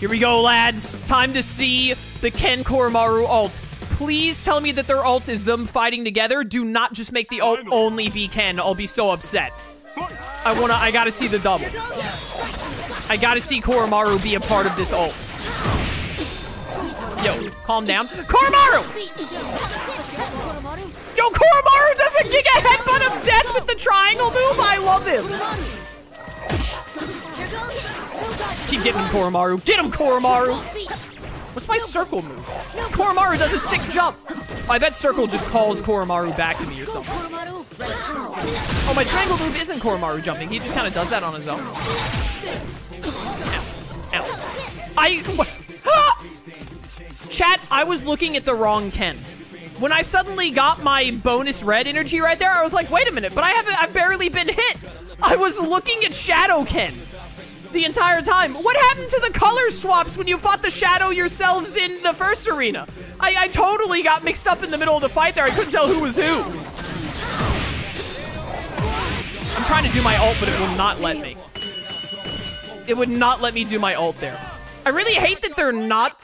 Here we go, lads. Time to see the Ken Koromaru ult. Please tell me that their ult is them fighting together. Do not just make the ult only be Ken. I'll be so upset. I gotta see the double. I gotta see Koromaru be a part of this ult. Yo, calm down. Koromaru! Yo, Koromaru does a Giga Headbutt of Death with the triangle move. I love him. Keep getting him, Koromaru. Get him, Koromaru. What's my circle move? Koromaru does a sick jump. I bet circle just calls Koromaru back to me or something. Oh, my triangle move isn't Koromaru jumping. He just kind of does that on his own. Ow. Ow. Chat, I was looking at the wrong Ken. When I suddenly got my bonus red energy right there, I was like, wait a minute, but I've barely been hit. I was looking at Shadow Ken the entire time. What happened to the color swaps when you fought the Shadow yourselves in the first arena? I totally got mixed up in the middle of the fight there. I couldn't tell who was who. I'm trying to do my ult, but it will not let me. It would not let me do my ult there. I really hate that they're not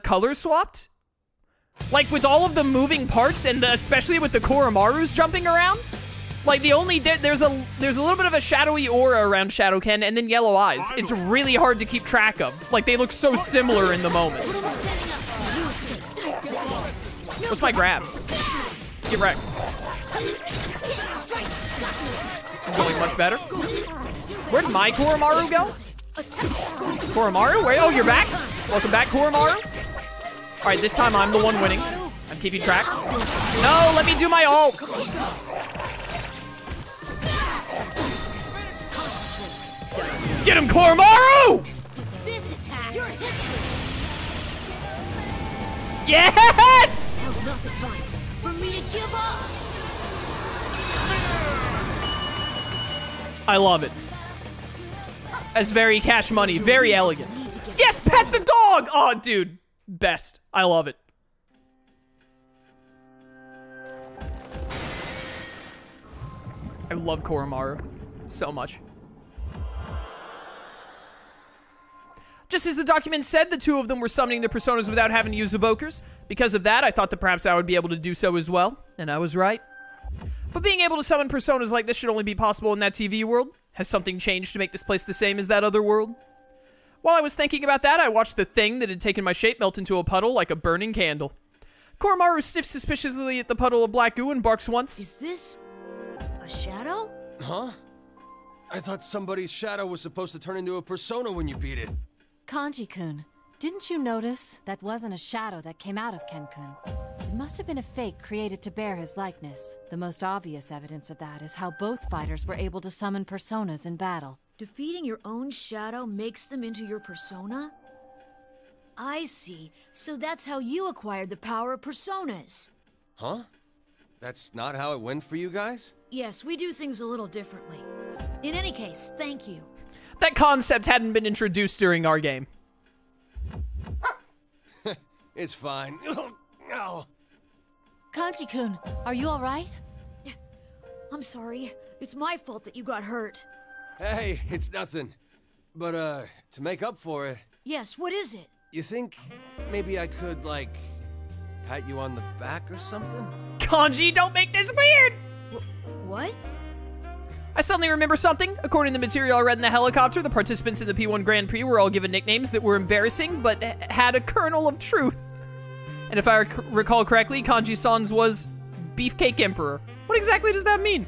color swapped. Like with all of the moving parts, and especially with the Koromarus jumping around. Like there's a little bit of a shadowy aura around Shadow Ken, and then yellow eyes. It's really hard to keep track of. Like they look so similar in the moment. What's my grab? Get wrecked. This is going much better. Where'd my Koromaru go? Koromaru? Where? Oh, you're back? Welcome back, Koromaru. All right, this time I'm the one winning. I'm keeping track. No, let me do my ult. Get him, Koromaru! Yes! Now's not the time for me to give up. I love it. That's very cash money, very elegant. Yes, pet the dog! Oh, dude, best. I love it. I love Koromaru so much. Just as the document said, the two of them were summoning their personas without having to use evokers. Because of that, I thought that perhaps I would be able to do so as well, and I was right. But being able to summon personas like this should only be possible in that TV world. Has something changed to make this place the same as that other world? While I was thinking about that, I watched the thing that had taken my shape melt into a puddle like a burning candle. Koromaru sniffs suspiciously at the puddle of black goo and barks once. Is this a shadow? Huh? I thought somebody's shadow was supposed to turn into a persona when you beat it. Kanji-kun, didn't you notice that wasn't a shadow that came out of Ken-kun? It must have been a fake created to bear his likeness. The most obvious evidence of that is how both fighters were able to summon personas in battle. Defeating your own shadow makes them into your persona? I see. So that's how you acquired the power of personas. Huh? That's not how it went for you guys? Yes, we do things a little differently. In any case, thank you. That concept hadn't been introduced during our game. It's fine. Oh. Kanji-kun, are you alright? I'm sorry. It's my fault that you got hurt. Hey, it's nothing. But, to make up for it... Yes, what is it? You think maybe I could, like, pat you on the back or something? Kanji, don't make this weird! What? I suddenly remember something. According to the material I read in the helicopter, the participants in the P-1 Grand Prix were all given nicknames that were embarrassing, but had a kernel of truth. And if I recall correctly, Kanji-san's was Beefcake Emperor. What exactly does that mean?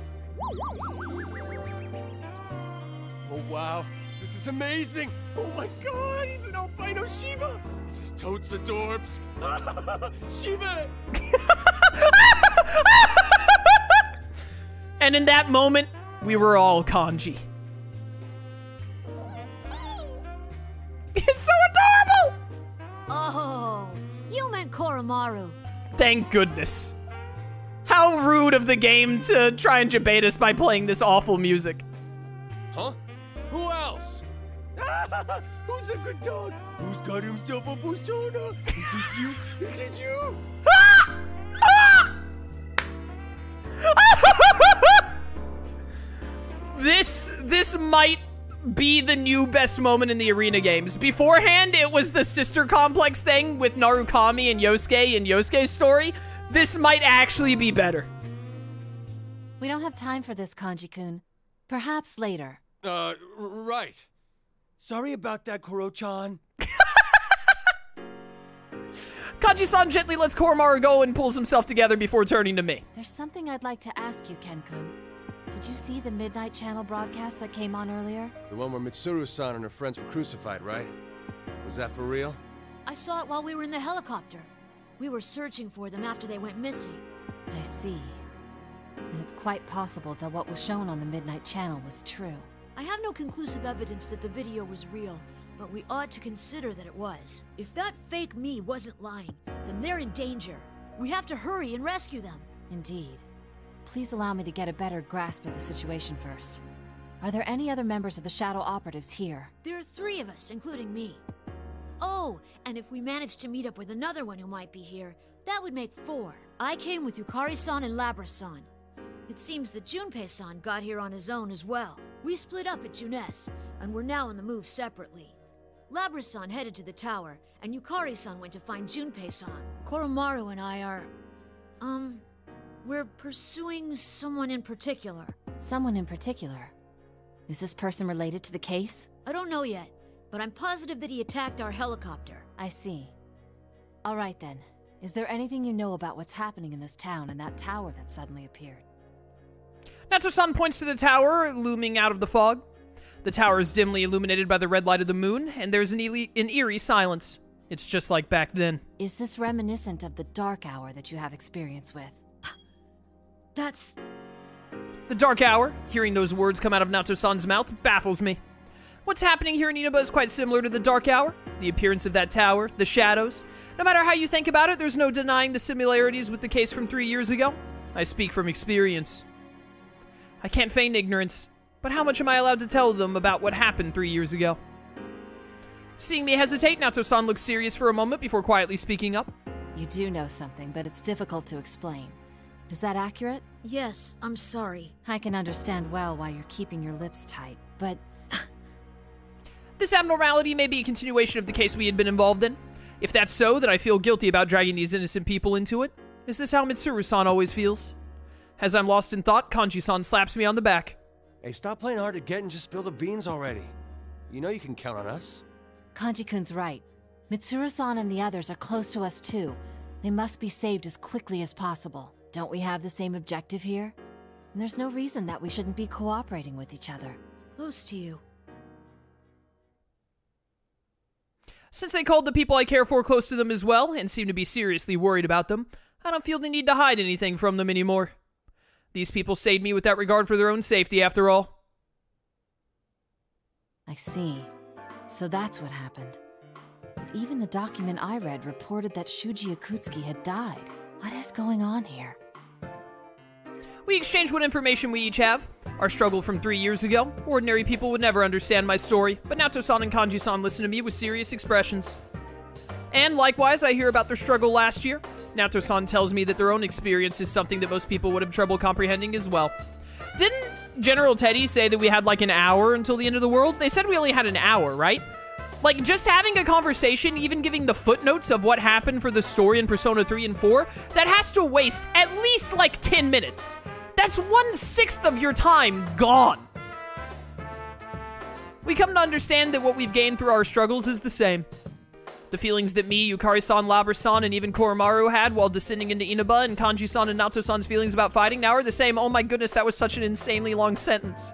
Oh, wow. This is amazing. Oh, my God. He's an albino Shiba. This is totes adorbs. Shiba. And in that moment, we were all Kanji. It's so adorable! Oh, you meant Koromaru. Thank goodness. How rude of the game to try and debate us by playing this awful music. Huh? Who else? Who's a good dog? Who's got himself a persona? Is it you? Is it you? This might be the new best moment in the Arena games. Beforehand, it was the sister complex thing with Narukami and Yosuke's story. This might actually be better. We don't have time for this, Kanji-kun. Perhaps later. Right. Sorry about that, Koro-chan. Kanji-san gently lets Koromaru go and pulls himself together before turning to me. There's something I'd like to ask you, Ken-kun. Did you see the Midnight Channel broadcast that came on earlier? The one where Mitsuru-san and her friends were crucified, right? Was that for real? I saw it while we were in the helicopter. We were searching for them after they went missing. I see. And it's quite possible that what was shown on the Midnight Channel was true. I have no conclusive evidence that the video was real, but we ought to consider that it was. If that fake me wasn't lying, then they're in danger. We have to hurry and rescue them. Indeed. Please allow me to get a better grasp of the situation first. Are there any other members of the Shadow Operatives here? There are 3 of us, including me. Oh, and if we manage to meet up with another one who might be here, that would make 4. I came with Yukari-san and Labra-san. It seems that Junpei-san got here on his own as well. We split up at Junes, and we're now on the move separately. Labra-san headed to the tower, and Yukari-san went to find Junpei-san. Koromaru and I are... we're pursuing someone in particular. Someone in particular? Is this person related to the case? I don't know yet, but I'm positive that he attacked our helicopter. I see. All right then. Is there anything you know about what's happening in this town and that tower that suddenly appeared? Nato-san points to the tower looming out of the fog. The tower is dimly illuminated by the red light of the moon, and there's an eerie silence. It's just like back then. Is this reminiscent of the dark hour that you have experience with? That's... The dark hour, hearing those words come out of Nato-san's mouth, baffles me. What's happening here in Inaba is quite similar to the dark hour. The appearance of that tower, the shadows. No matter how you think about it, there's no denying the similarities with the case from 3 years ago. I speak from experience. I can't feign ignorance, but how much am I allowed to tell them about what happened 3 years ago? Seeing me hesitate, Nato-san looks serious for a moment before quietly speaking up. You do know something, but it's difficult to explain. Is that accurate? Yes, I'm sorry. I can understand well why you're keeping your lips tight, but... This abnormality may be a continuation of the case we had been involved in. If that's so, then I feel guilty about dragging these innocent people into it. Is this how Mitsuru-san always feels? As I'm lost in thought, Kanji-san slaps me on the back. Hey, stop playing hard to get and just spill the beans already. You know you can count on us. Kanji-kun's right. Mitsuru-san and the others are close to us too. They must be saved as quickly as possible. Don't we have the same objective here? And there's no reason that we shouldn't be cooperating with each other. Close to you. Since they called the people I care for close to them as well, and seem to be seriously worried about them, I don't feel the need to hide anything from them anymore. These people saved me with that regard for their own safety, after all. I see. So that's what happened. But even the document I read reported that Shuji Akutsuki had died. What is going on here? We exchange what information we each have. Our struggle from 3 years ago. Ordinary people would never understand my story, but Nato-san and Kanji-san listen to me with serious expressions. And likewise, I hear about their struggle last year. Nato-san tells me that their own experience is something that most people would have trouble comprehending as well. Didn't General Teddy say that we had like an hour until the end of the world? They said we only had an hour, right? Like, just having a conversation, even giving the footnotes of what happened for the story in Persona 3 and 4, that has to waste at least like 10 minutes. That's 1/6 of your time gone. We come to understand that what we've gained through our struggles is the same. The feelings that me, Yukari-san, Labra-san, and even Koromaru had while descending into Inaba, and Kanji-san and Nato-san's feelings about fighting now are the same. Oh my goodness, that was such an insanely long sentence.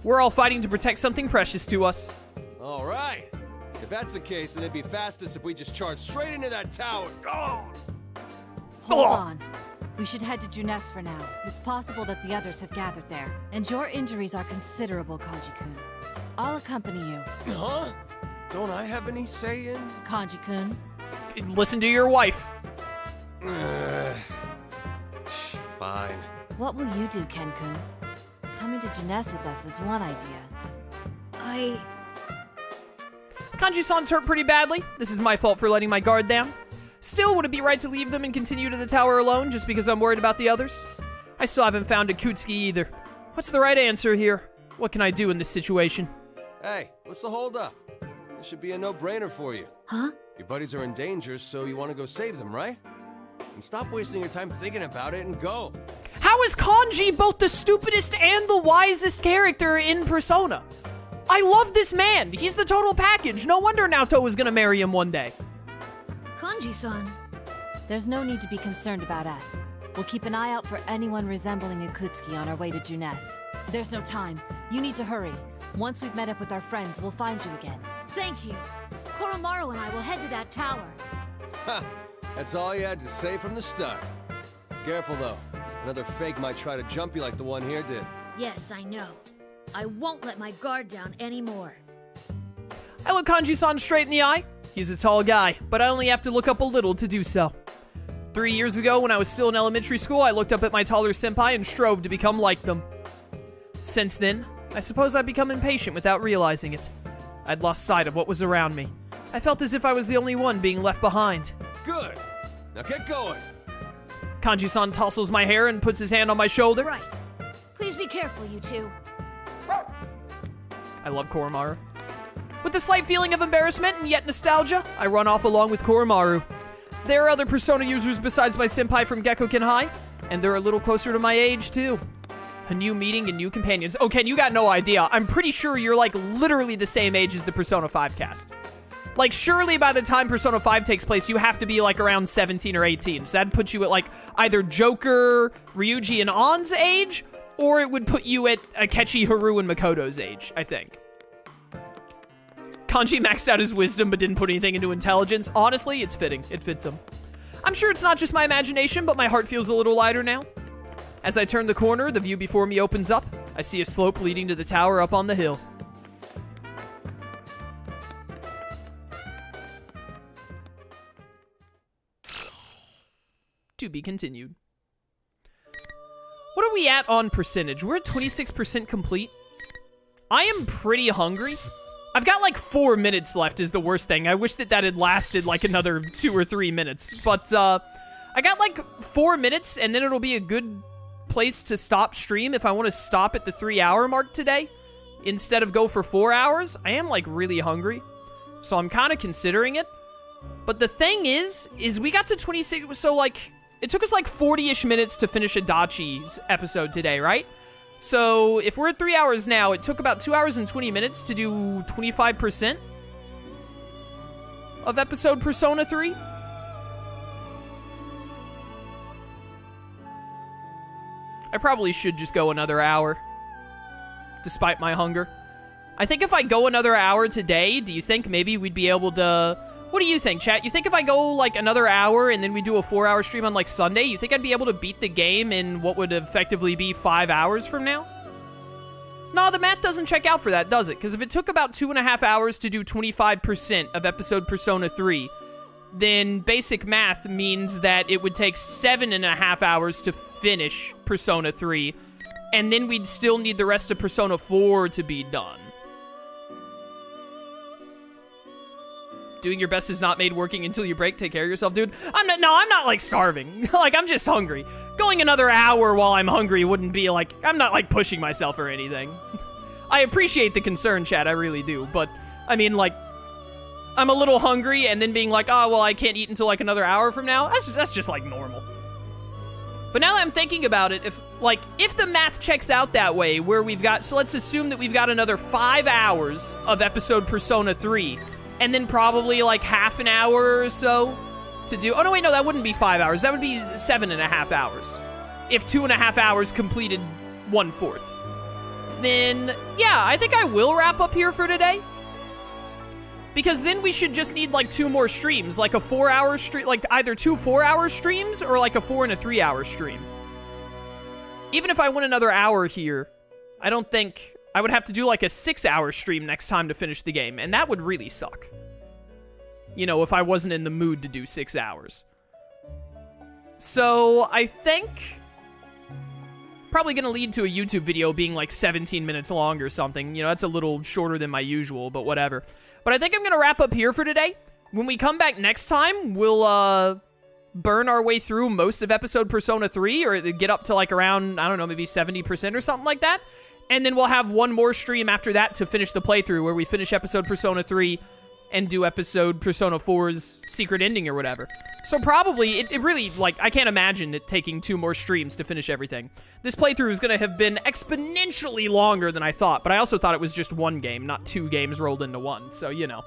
We're all fighting to protect something precious to us. All right. If that's the case, then it'd be fastest if we just charge straight into that tower. Oh! Hold on. We should head to Junes for now. It's possible that the others have gathered there. And your injuries are considerable, Kanji-kun. I'll accompany you. Huh? Don't I have any say in? Kanji-kun. Listen to your wife. Fine. What will you do, Ken-kun? Coming to Junes with us is one idea. Kanji-san's hurt pretty badly. This is my fault for letting my guard down. Still, would it be right to leave them and continue to the tower alone just because I'm worried about the others? I still haven't found Akutsuki either. What's the right answer here? What can I do in this situation? Hey, what's the holdup? This should be a no-brainer for you. Huh? Your buddies are in danger, so you want to go save them, right? And stop wasting your time thinking about it and go. How is Kanji both the stupidest and the wisest character in Persona? I love this man. He's the total package. No wonder Naoto was gonna marry him one day. Kanji-san. There's no need to be concerned about us. We'll keep an eye out for anyone resembling Akutsuki on our way to Junes. There's no time. You need to hurry. Once we've met up with our friends, we'll find you again. Thank you. Koromaru and I will head to that tower. Ha! That's all you had to say from the start. Careful, though. Another fake might try to jump you like the one here did. Yes, I know. I won't let my guard down anymore. I look Kanji-san straight in the eye. He's a tall guy, but I only have to look up a little to do so. 3 years ago, when I was still in elementary school, I looked up at my taller senpai and strove to become like them. Since then, I suppose I've become impatient without realizing it. I'd lost sight of what was around me. I felt as if I was the only one being left behind. Good! Now get going! Kanji-san tousles my hair and puts his hand on my shoulder. Right. Please be careful, you two. I love Koromaru. With a slight feeling of embarrassment and yet nostalgia, I run off along with Koromaru. There are other Persona users besides my senpai from Gekkoken High, and they're a little closer to my age, too. A new meeting and new companions. Oh, Ken, you got no idea. I'm pretty sure you're, like, literally the same age as the Persona 5 cast. Like, surely by the time Persona 5 takes place, you have to be, like, around 17 or 18. So that'd put you at, like, either Joker, Ryuji, and On's age, or it would put you at Akechi, Haru, and Makoto's age, I think. Kanji maxed out his wisdom but didn't put anything into intelligence. Honestly, it's fitting. It fits him. I'm sure it's not just my imagination, but my heart feels a little lighter now. As I turn the corner, the view before me opens up. I see a slope leading to the tower up on the hill. To be continued. What are we at on percentage? We're at 26% complete. I am pretty hungry. I've got like 4 minutes left is the worst thing. I wish that had lasted like another 2 or 3 minutes. But I got like 4 minutes and then it'll be a good place to stop stream if I want to stop at the 3-hour mark today instead of go for 4 hours. I am like really hungry. So I'm kind of considering it. But the thing is we got to 26, so like, it took us like 40-ish minutes to finish Adachi's episode today, right? So if we're at 3 hours now, it took about 2 hours and 20 minutes to do 25% of episode Persona 3. I probably should just go another hour, despite my hunger. I think if I go another hour today, do you think maybe we'd be able to... What do you think, chat? You think if I go, like, another hour and then we do a 4-hour stream on, like, Sunday, you think I'd be able to beat the game in what would effectively be 5 hours from now? No, the math doesn't check out for that, does it? Because if it took about 2.5 hours to do 25% of episode Persona 3, then basic math means that it would take 7.5 hours to finish Persona 3, and then we'd still need the rest of Persona 4 to be done. Doing your best is not made working until you break. Take care of yourself, dude. I'm not like starving. Like, I'm just hungry. Going another hour while I'm hungry wouldn't be like, I'm not like pushing myself or anything. I appreciate the concern, chat, I really do. But, I mean, like, I'm a little hungry and then being like, oh, well, I can't eat until like another hour from now. That's just like normal. But now that I'm thinking about it, if the math checks out that way, where we've got, so let's assume that we've got another 5 hours of episode Persona 3, and then probably like half an hour or so to do, oh no, wait, no, that wouldn't be 5 hours, that would be 7.5 hours. If 2.5 hours completed 1/4. Then, yeah, I think I will wrap up here for today. Because then we should just need like 2 more streams, like a 4-hour stream, like either 2 4-hour streams or like a 4 and a 3-hour stream. Even if I went another hour here, I don't think I would have to do like a 6-hour stream next time to finish the game, and that would really suck. You know, if I wasn't in the mood to do 6 hours. So, I think probably gonna lead to a YouTube video being like 17 minutes long or something. You know, that's a little shorter than my usual, but whatever. But I think I'm gonna wrap up here for today. When we come back next time, we'll burn our way through most of episode Persona 3, or get up to like around, I don't know, maybe 70% or something like that. And then we'll have one more stream after that to finish the playthrough, where we finish episode Persona 3 and do episode Persona 4's secret ending or whatever. So probably, it really, like, I can't imagine it taking 2 more streams to finish everything. This playthrough is going to have been exponentially longer than I thought, but I also thought it was just 1 game, not 2 games rolled into 1, so, you know.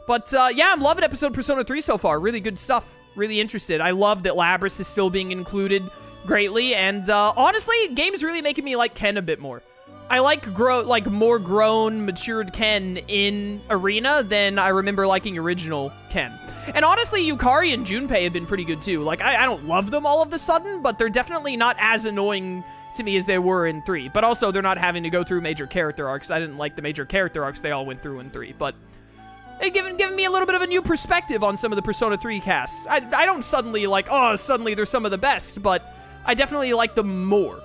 But, yeah, I'm loving episode Persona 3 so far. Really good stuff. Really interested. I love that Labris is still being included greatly, and, honestly, game's really making me like Ken a bit more. I like more grown, matured Ken in Arena than I remember liking original Ken. And honestly, Yukari and Junpei have been pretty good too. Like, I don't love them all of a sudden, but they're definitely not as annoying to me as they were in 3. But also, they're not having to go through major character arcs. I didn't like the major character arcs they all went through in 3, but it given me a little bit of a new perspective on some of the Persona 3 cast. I don't suddenly like, oh, suddenly they're some of the best, but I definitely like them more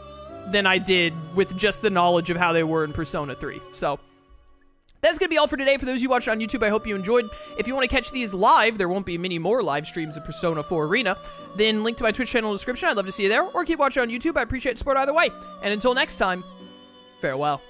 than I did with just the knowledge of how they were in Persona 3. So, that's going to be all for today. For those of you watching on YouTube, I hope you enjoyed. If you want to catch these live, there won't be many more live streams of Persona 4 Arena, then link to my Twitch channel in the description. I'd love to see you there, or keep watching on YouTube. I appreciate support either way. And until next time, farewell.